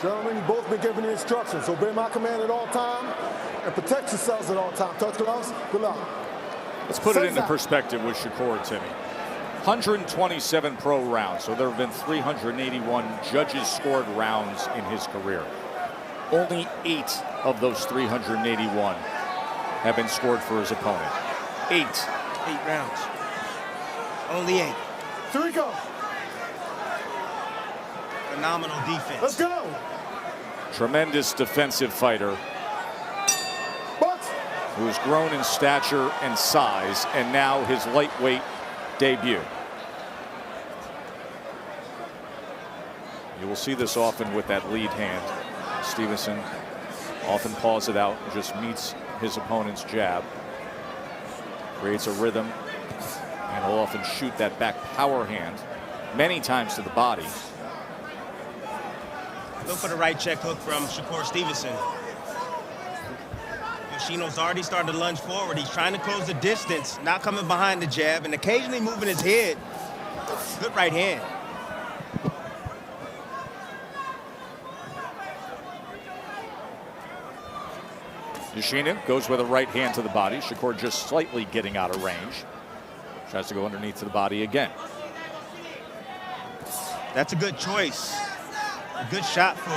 Gentlemen, you both been given the instructions. Obey my command at all time and protect yourselves at all time. Touch gloves. Good luck. Let's put it into perspective with Shakur, Timmy. 127 pro rounds, so there have been 381 judges scored rounds in his career. Only 8 of those 381 have been scored for his opponent. 8. 8 rounds. Only 8. Here we go. Phenomenal defense. Let's go. Tremendous defensive fighter who has grown in stature and size, and now his lightweight debut. You will see this often with that lead hand. Stevenson often paws it out and just meets his opponent's jab. Creates a rhythm, and will often shoot that back power hand many times to the body. Look for the right check hook from Shakur Stevenson. Yoshino's already started to lunge forward. He's trying to close the distance, not coming behind the jab, and occasionally moving his head. Good right hand. Yoshino goes with a right hand to the body. Shakur just slightly getting out of range. Tries to go underneath to the body again. That's a good choice. A good shot for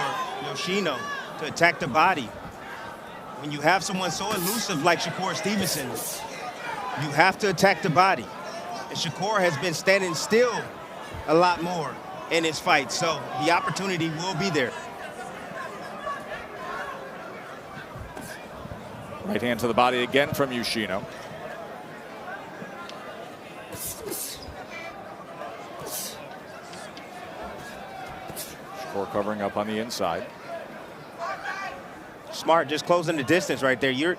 Yoshino to attack the body. When you have someone so elusive like Shakur Stevenson, you have to attack the body. And Shakur has been standing still a lot more in his fight, so the opportunity will be there. Right hand to the body again from Yoshino. Shakur covering up on the inside. Smart, just closing the distance right there. Your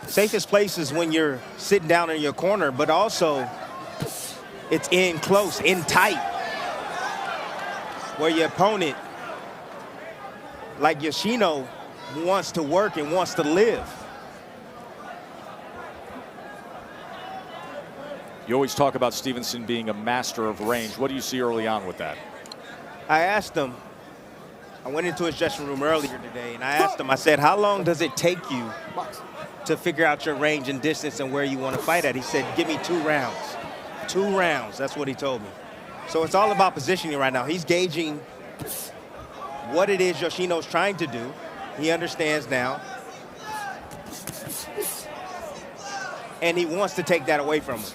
safest place is when you're sitting down in your corner, but also it's in close, in tight, where your opponent, like Yoshino, wants to work and wants to live. You always talk about Stevenson being a master of range. What do you see early on with that? I asked him, I went into his dressing room earlier today, and I asked him, I said, how long does it take you to figure out your range and distance and where you want to fight at? He said, give me 2 rounds. 2 rounds, that's what he told me. So it's all about positioning right now. He's gauging what it is Yoshino's trying to do. He understands now. And he wants to take that away from him.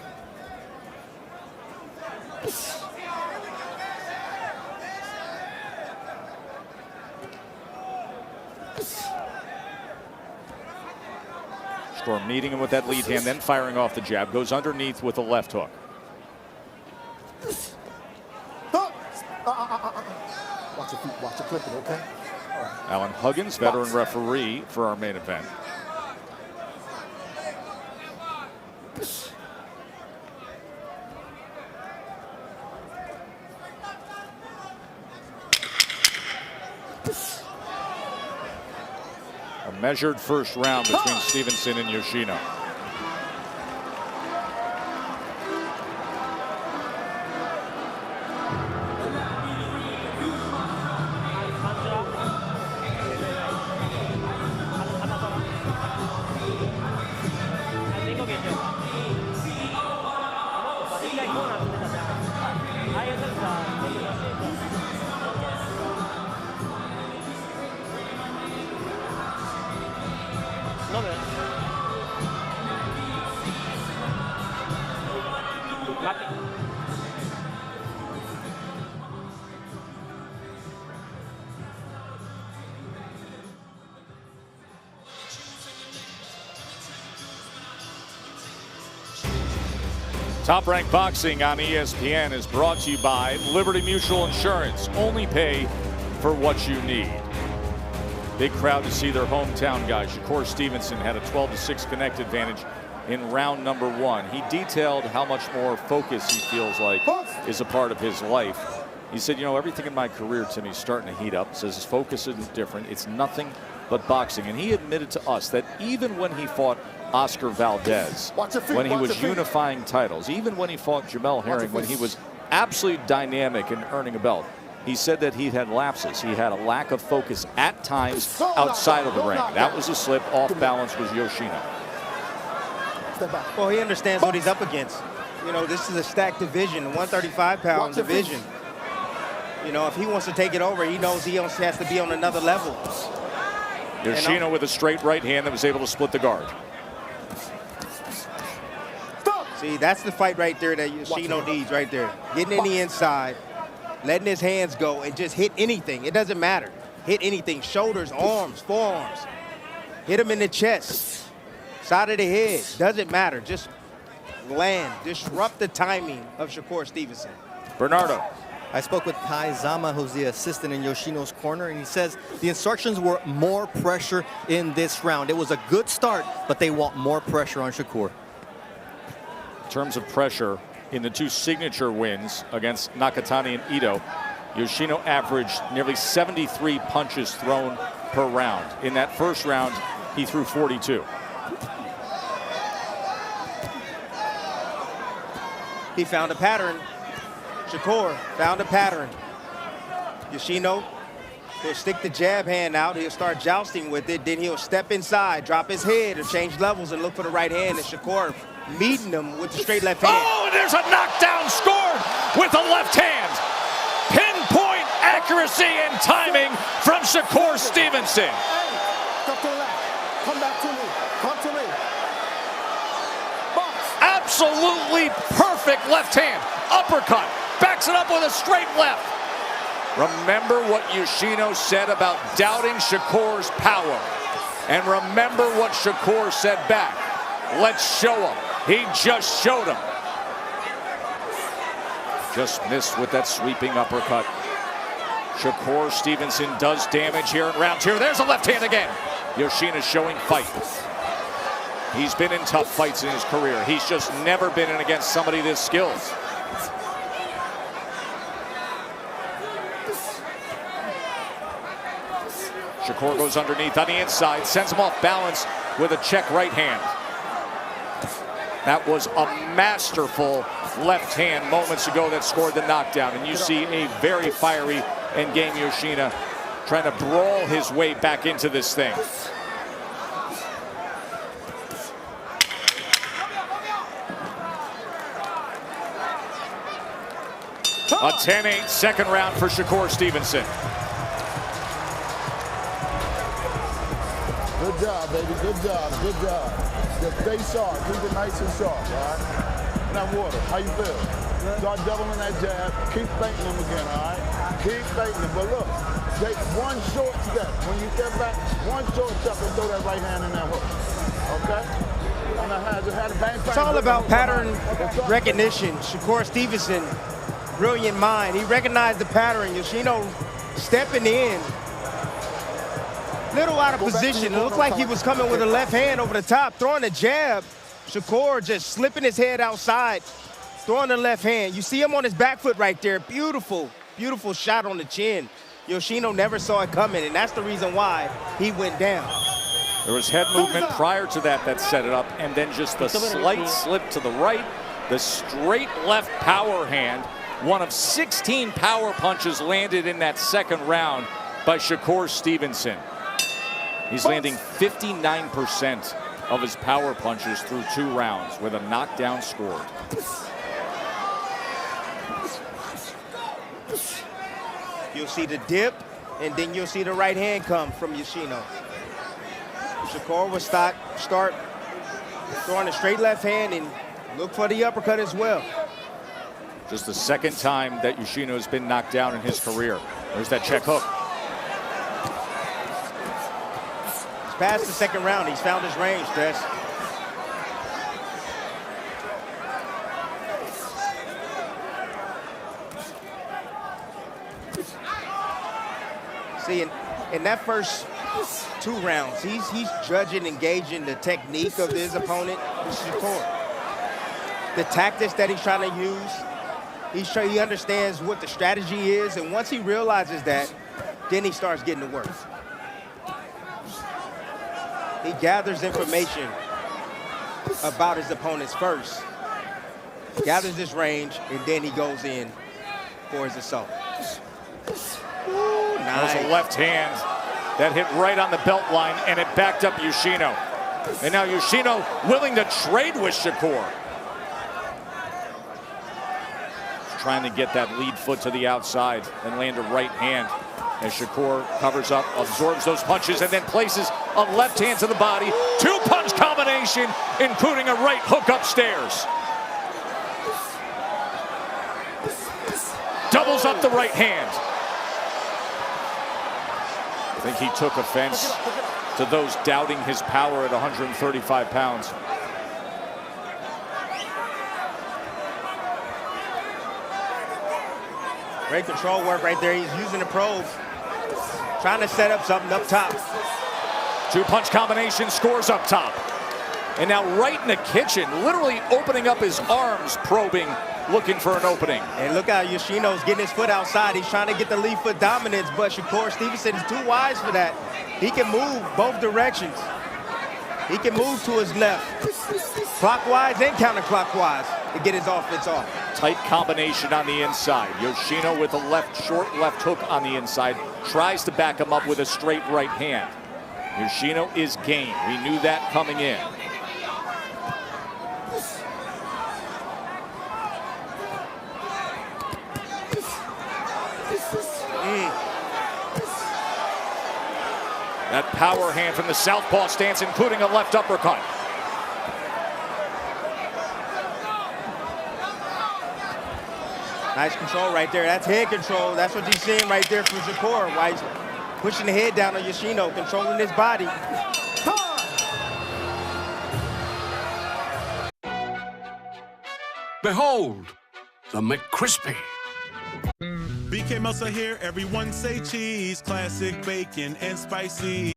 Shakur meeting him with that lead hand, then firing off the jab. Goes underneath with a left hook. Watch your feet, watch your clipping, okay? All right. Alan Huggins, veteran referee for our main event. A measured first round between Stevenson and Yoshino. Top Rank Boxing on ESPN is brought to you by Liberty Mutual Insurance. Only pay for what you need. Big crowd to see their hometown guy. Shakur Stevenson had a 12-6 connect advantage in round number 1. He detailed how much more focus he feels like is a part of his life. He said, you know, everything in my career, Timmy's starting to heat up. He says his focus isn't different. It's nothing but boxing. And he admitted to us that even when he fought Oscar Valdez, when he was unifying titles, even when he fought Jamel Herring, when he was absolutely dynamic in earning a belt, he said that he had lapses. He had a lack of focus at times outside of the ring. That was a slip. Off balance was Yoshino. Well, he understands what he's up against. You know, this is a stacked division, a 135-pound division. You know, if he wants to take it over, he knows he has to be on another level. Yoshino with a straight right hand that was able to split the guard. See, that's the fight right there that Yoshino needs right there. Getting in the inside, letting his hands go, and just hit anything. It doesn't matter. Hit anything. Shoulders, arms, forearms. Hit him in the chest, side of the head. Doesn't matter. Just land. Disrupt the timing of Shakur Stevenson. Bernardo. I spoke with Kai Zama, who's the assistant in Yoshino's corner, and he says the instructions were more pressure in this round. It was a good start, but they want more pressure on Shakur. In terms of pressure, in the two signature wins against Nakatani and Ito, Yoshino averaged nearly 73 punches thrown per round. In that first round, he threw 42. He found a pattern. Shakur found a pattern. Yoshino, he'll stick the jab hand out. He'll start jousting with it. Then he'll step inside, drop his head, or change levels and look for the right hand. And Shakur meeting him with the straight left hand. Oh, and there's a knockdown scored with the left hand. Pinpoint accuracy and timing from Shakur Stevenson. Step to the left. Come back to me. Come to me. Box. Absolutely perfect left hand. Uppercut. Backs it up with a straight left. Remember what Yoshino said about doubting Shakur's power. And remember what Shakur said back. Let's show him. He just showed him. Just missed with that sweeping uppercut. Shakur Stevenson does damage here in round two. There's a left hand again. Yoshino showing fight. He's been in tough fights in his career. He's just never been in against somebody this skilled. Shakur goes underneath on the inside, sends him off balance with a check right hand. That was a masterful left hand moments ago that scored the knockdown. And you see a very fiery and game Yoshino trying to brawl his way back into this thing. A 10-8 second round for Shakur Stevenson. Good job, baby. Good job. Good job. Just stay sharp. Keep it nice and sharp, all right? Now, Water, how you feel? Start doubling that jab. Keep fainting them again, all right? Keep fainting them. But look, take one short step. When you step back, one short step and throw that right hand in that hook. Okay? And I had a bang, It's all about pattern recognition. Shakur Stevenson, brilliant mind. He recognized the pattern. Yoshino stepping in. Little out of position. It looked like he was coming with a left hand over the top, throwing a jab. Shakur just slipping his head outside, throwing the left hand. You see him on his back foot right there. Beautiful, beautiful shot on the chin. Yoshino never saw it coming, and that's the reason why he went down. There was head movement prior to that set it up, and then just the slight slip to the right, the straight left power hand. One of 16 power punches landed in that second round by Shakur Stevenson. He's landing 59% of his power punches through 2 rounds with a knockdown scored. You'll see the dip, and then you'll see the right hand come from Yoshino. Shakur will start throwing a straight left hand and look for the uppercut as well. Just the second time that Yoshino has been knocked down in his career. There's that check hook. Past the second round, he's found his range, Chris. See, in that first 2 rounds, he's judging and gauging the technique of his opponent, Shakur. The tactics that he's trying to use. He understands what the strategy is, and once he realizes that, then he starts getting to work. He gathers information about his opponents first, gathers his range, and then he goes in for his assault. Ooh, That nice. was a left hand that hit right on the belt line, and it backed up Yoshino. And now Yoshino willing to trade with Shakur. Trying to get that lead foot to the outside and land a right hand as Shakur covers up, absorbs those punches, and then places a left hand to the body. Two-punch combination, including a right hook upstairs. Doubles up the right hand. I think he took offense to those doubting his power at 135 pounds. Great control work right there. He's using the probes, trying to set up something up top. Two-punch combination, scores up top. And now right in the kitchen, literally opening up his arms, probing, looking for an opening. And look how Yoshino's getting his foot outside. He's trying to get the lead foot dominance, but Shakur Stevenson is too wise for that. He can move both directions. He can move to his left, clockwise and counterclockwise, to get his offense off. Tight combination on the inside. Yoshino with a short left hook on the inside, tries to back him up with a straight right hand. Yoshino is game. We knew that coming in. That power hand from the southpaw stance, including a left uppercut. Nice control right there. That's head control. That's what you're seeing right there from Shakur. While he's pushing the head down on Yoshino, controlling his body. Behold, the McCrispy. BK Meltzer here, everyone say cheese, classic bacon and spicy.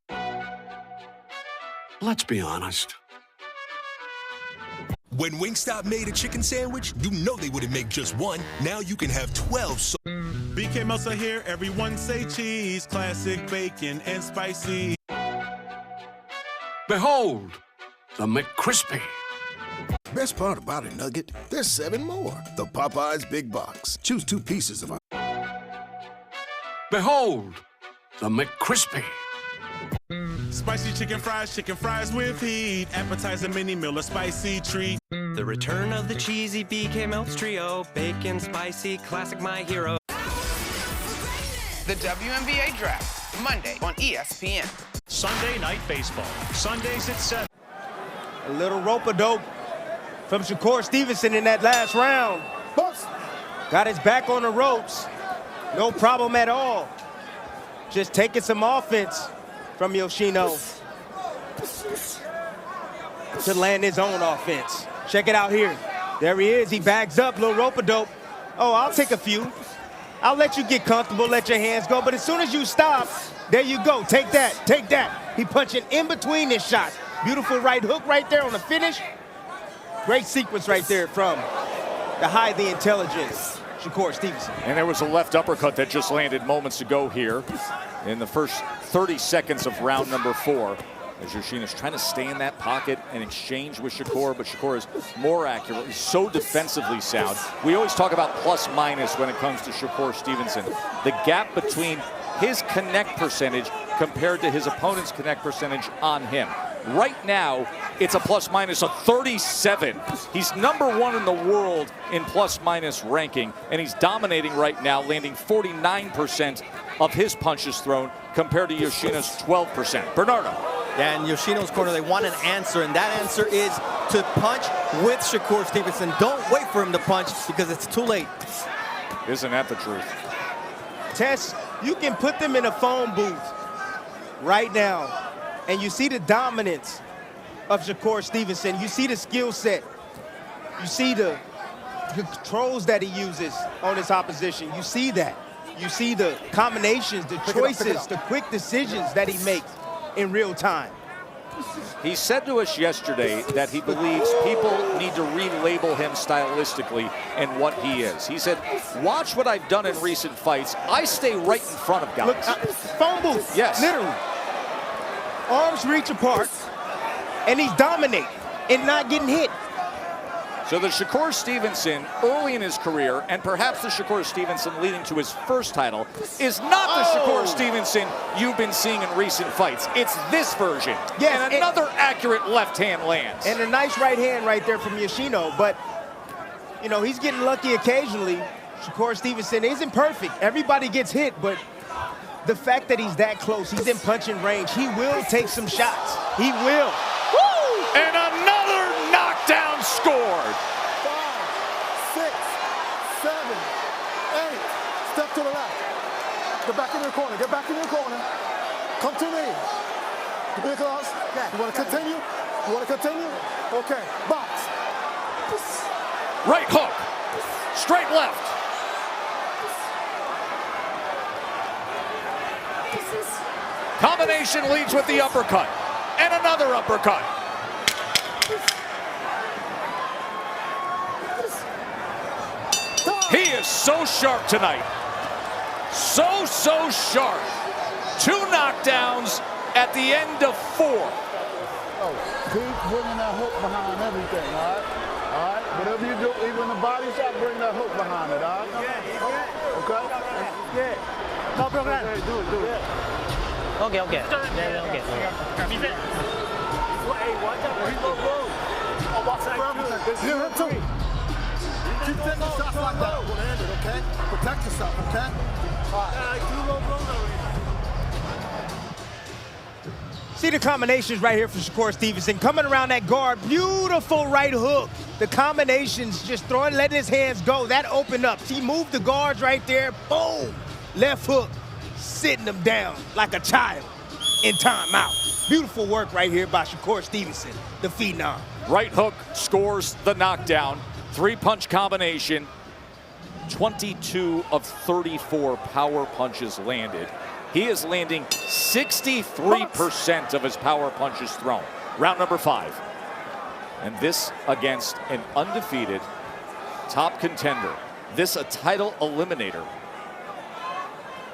Let's be honest. When Wingstop made a chicken sandwich, you know they wouldn't make just one. Now you can have 12. BK Meltzer here, everyone say cheese, classic bacon and spicy. Behold, the McCrispy. Best part about a nugget, there's 7 more. The Popeyes Big Box. Choose 2 pieces of Behold, the McCrispy. Spicy chicken fries with heat. Appetizer, mini meal, a spicy treat. The return of the cheesy BK Melts Trio. Bacon, spicy, classic my hero. The WNBA Draft, Monday on ESPN. Sunday Night Baseball, Sundays at 7. A little rope-a-dope from Shakur Stevenson in that last round. Got his back on the ropes. No problem at all. Just taking some offense from Yoshino to land his own offense. Check it out here. There he is. He bags up, little rope-a-dope. Oh, I'll take a few. I'll let you get comfortable, let your hands go. But as soon as you stop, there you go. Take that, take that. He punching in between his shots. Beautiful right hook right there on the finish. Great sequence right there from the highly intelligent Shakur Stevenson. And there was a left uppercut that just landed moments ago here in the first 30 seconds of round number 4. As Yoshino's trying to stay in that pocket and exchange with Shakur, but Shakur is more accurate. He's so defensively sound. We always talk about plus minus when it comes to Shakur Stevenson. The gap between his connect percentage compared to his opponent's connect percentage on him. Right now, it's a plus minus of 37. He's #1 in the world in plus minus ranking, and he's dominating right now, landing 49% of his punches thrown compared to Yoshino's 12%. Bernardo. Yeah, in Yoshino's corner, they want an answer, and that answer is to punch with Shakur Stevenson. Don't wait for him to punch because it's too late. Isn't that the truth? Tess, you can put them in a phone booth right now, and you see the dominance of Shakur Stevenson. You see the skill set. You see the controls that he uses on his opposition. You see that. You see the combinations, the choices, the quick decisions that he makes in real time. He said to us yesterday that he believes people need to relabel him stylistically and what he is. He said, watch what I've done in recent fights. I stay right in front of guys. Look, phone booth, yes. Literally. Arms reach apart, and he's dominating and not getting hit. So the Shakur Stevenson early in his career, and perhaps the Shakur Stevenson leading to his first title, is not the Shakur Stevenson you've been seeing in recent fights. It's this version. Yes, and another accurate left hand lands. And a nice right hand right there from Yoshino, but you know, he's getting lucky occasionally. Shakur Stevenson isn't perfect. Everybody gets hit, but the fact that he's that close, he's in punching range, he will take some shots. He will. Woo! And another knockdown scored. 5, 6, 7, 8. Step to the left. Get back in your corner. Get back in your corner. Come to me. Big gloves. You want to continue? You want to continue? Okay. Box. Right hook. Straight left. Combination leads with the uppercut. And another uppercut. He is so sharp tonight. So sharp. 2 knockdowns at the end of 4. Oh, keep bringing that hook behind everything, all right? All right? Whatever you do, even the body shot, bring that hook behind it, all right? Okay? Yeah. No problem. Okay, do it. Okay. Okay. You hit too. Keep taking shots like that one-handed, okay? Protect yourself, okay? All right. See the combinations right here from Shakur Stevenson. Coming around that guard, beautiful right hook. The combinations, just throwing, letting his hands go. That opened up. He moved the guards right there. Boom! Left hook, sitting them down like a child in timeout. Beautiful work right here by Shakur Stevenson, the phenom. Right hook scores the knockdown. 3-punch combination. 22 of 34 power punches landed. He is landing 63% of his power punches thrown. Round number 5. And this against an undefeated top contender. This a title eliminator.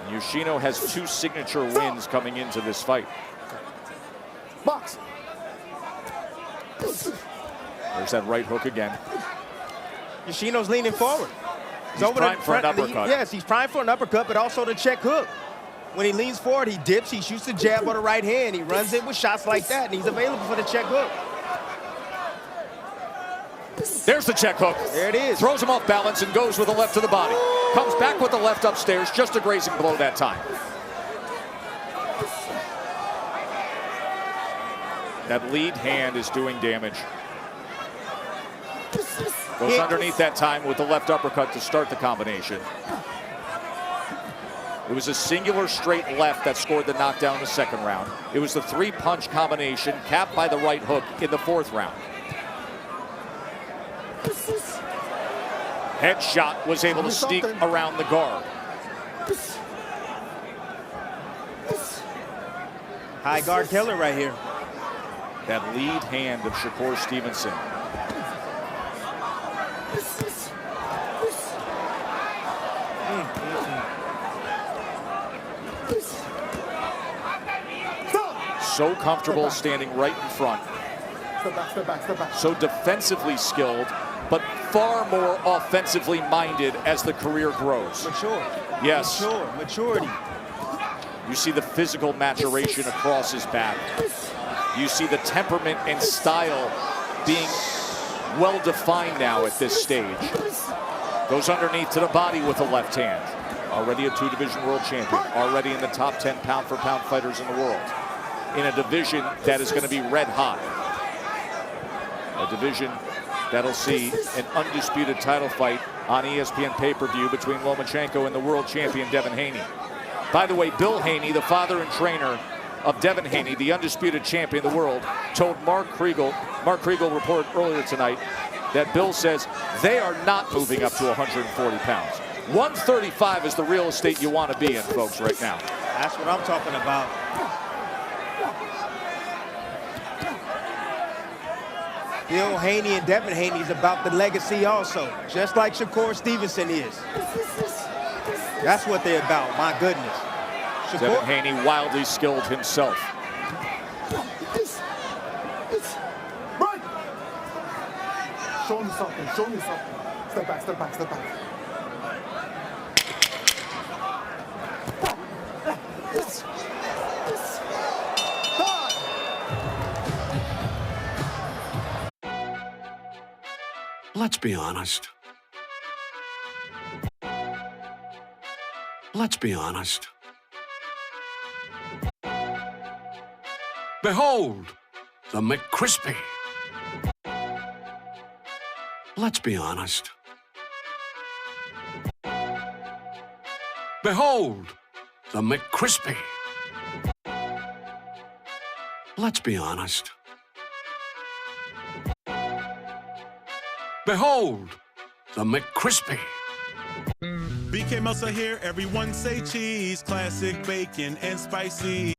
And Yoshino has 2 signature wins coming into this fight. Box. There's that right hook again. Yoshino's leaning forward. He's primed for an uppercut. Yes, he's primed for an uppercut, but also the check hook. When he leans forward, he dips, he shoots the jab with the right hand. He runs in with shots like that, and he's available for the check hook. There's the check hook. There it is. Throws him off balance and goes with the left to the body. Comes back with the left upstairs, just a grazing blow that time. That lead hand is doing damage. Goes underneath that time with the left uppercut to start the combination. It was a singular straight left that scored the knockdown in the 2nd round. It was the 3-punch combination capped by the right hook in the 4th round. Headshot was able to sneak around the guard. High guard killer right here. That lead hand of Shakur Stevenson. So comfortable standing right in front. Step back. So defensively skilled, but far more offensively minded as the career grows. Mature. Yes. Maturity. You see the physical maturation across his back. You see the temperament and style being well defined now at this stage. Goes underneath to the body with the left hand. Already a 2-division world champion. Already in the top 10 pound-for-pound fighters in the world. In a division that is going to be red hot. A division that'll see an undisputed title fight on ESPN pay-per-view between Lomachenko and the world champion Devin Haney. By the way, Bill Haney, the father and trainer of Devin Haney, the undisputed champion of the world, told Mark Kriegel reported earlier tonight that Bill says they are not moving up to 140 pounds. 135 is the real estate you want to be in, folks, right now. That's what I'm talking about. Bill Haney and Devin Haney is about the legacy also, just like Shakur Stevenson is. That's what they're about, my goodness. Devin Haney wildly skilled himself. Show him something. Show me something. Step back, step back, step back. Let's be honest. Let's be honest. Behold, the McCrispy. Let's be honest. Behold, the McCrispy. Let's be honest. Behold, the McCrispy. BK Meltzer here, everyone say cheese. Classic bacon and spicy.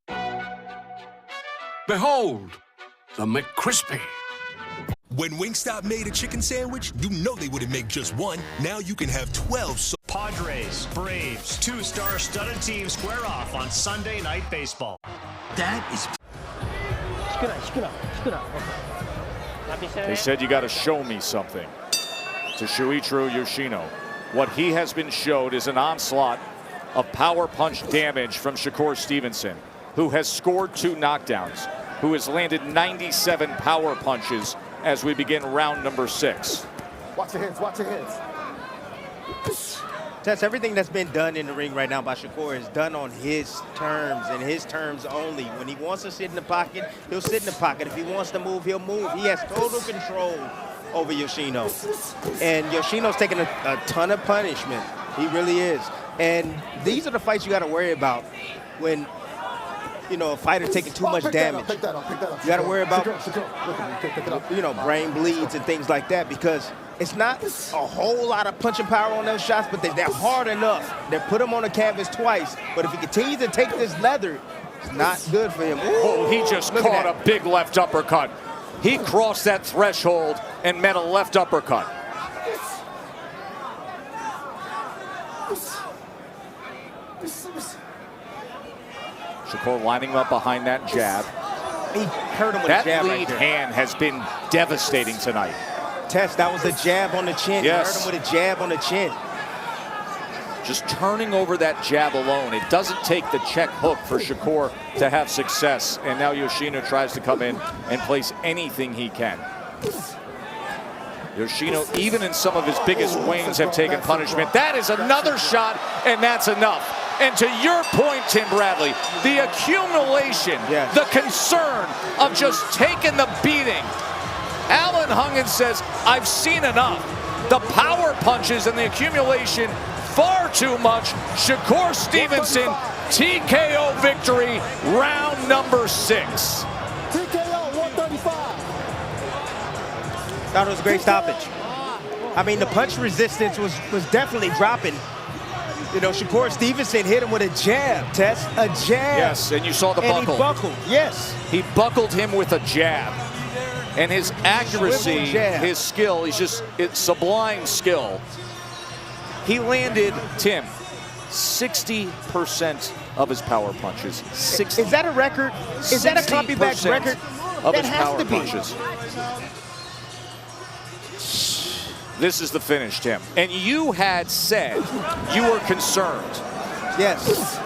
Behold, the McCrispy. When Wingstop made a chicken sandwich, you know they wouldn't make just one. Now you can have 12 Padres, Braves, two-star studded teams square off on Sunday Night Baseball. That is... They said you got to show me something to Shuichiro Yoshino. What he has been showed is an onslaught of power punch damage from Shakur Stevenson, who has scored 2 knockdowns, who has landed 97 power punches as we begin round number 6. Watch your hands, watch your hands. Tess, everything that's been done in the ring right now by Shakur is done on his terms and his terms only. When he wants to sit in the pocket, he'll sit in the pocket. If he wants to move, he'll move. He has total control over Yoshino. And Yoshino's taking a ton of punishment. He really is. And these are the fights you got to worry about when, you know, a fighter taking too much damage. Pick that up. You got to worry about, you know, brain bleeds and things like that, because it's not a whole lot of punching power on those shots, but they're hard enough. They put him on the canvas twice. But if he continues to take this leather, it's not good for him. Ooh, oh, he just caught a big left uppercut. He crossed that threshold and met a left uppercut. Shakur lining him up behind that jab. He hurt him with a jab. That lead right there. hand has been devastating tonight. Tess, that was a jab on the chin. Yes. He hurt him with a jab on the chin. Just turning over that jab alone. It doesn't take the check hook for Shakur to have success. And now Yoshino tries to come in and place anything he can. Yoshino, even in some of his biggest wins, have taken punishment. That is another shot, and that's enough. And to your point, Tim Bradley, the accumulation, the concern of just taking the beating. Alan Hungen says, I've seen enough. The power punches and the accumulation, far too much. Shakur Stevenson, TKO victory, round number 6. TKO 135. That was a great stoppage. I mean, the punch resistance was definitely dropping. You know, Shakur Stevenson hit him with a jab, Tess, a jab. Yes, and you saw the buckle. And he buckled, yes. He buckled him with a jab. And his accuracy, his skill, it's sublime skill. He landed, Tim, 60% of his power punches. 60. Is that a record? Is that a copyback record? Of that his has power to be. punches. This is the finish, Tim. And you had said you were concerned. Yes.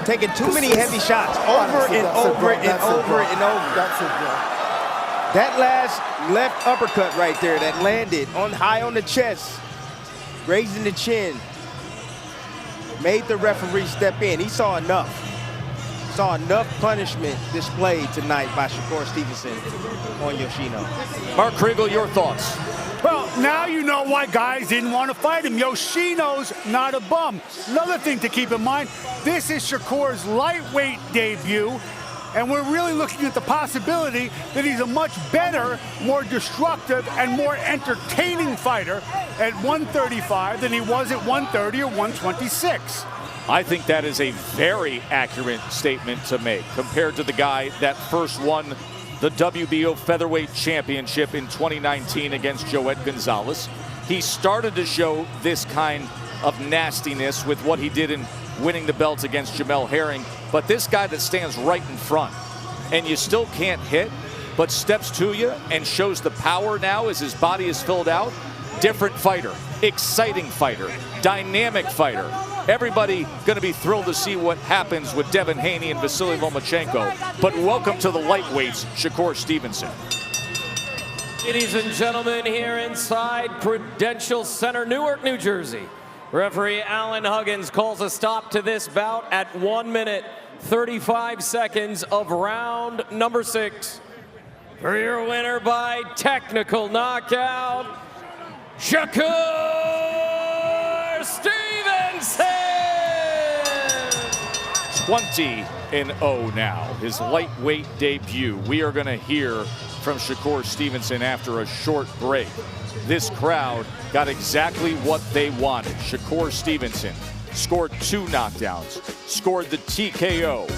Taking too many heavy shots over and over and over and over. That's it, bro. That last left uppercut right there that landed on high on the chest, raising the chin, made the referee step in. He saw enough. Saw enough punishment displayed tonight by Shakur Stevenson on Yoshino. Mark Kriegel, your thoughts? Well, now you know why guys didn't want to fight him. Yoshino's not a bum. Another thing to keep in mind, this is Shakur's lightweight debut, and we're really looking at the possibility that he's a much better, more destructive, and more entertaining fighter at 135 than he was at 130 or 126. I think that is a very accurate statement to make compared to the guy that first won the WBO Featherweight Championship in 2019 against Joet Gonzalez. He started to show this kind of nastiness with what he did in winning the belt against Jamel Herring. But this guy that stands right in front and you still can't hit, but steps to you and shows the power now as his body is filled out. Different fighter, exciting fighter, dynamic fighter. Everybody going to be thrilled to see what happens with Devin Haney and Vasily Lomachenko. But welcome to the lightweights, Shakur Stevenson. Ladies and gentlemen, here inside Prudential Center, Newark, New Jersey, referee Alan Huggins calls a stop to this bout at 1 minute, 35 seconds of round number 6. For your winner by technical knockout, Shakur Stevenson! 20-0 now, his lightweight debut. We are going to hear from Shakur Stevenson after a short break. This crowd got exactly what they wanted. Shakur Stevenson scored 2 knockdowns, scored the TKO.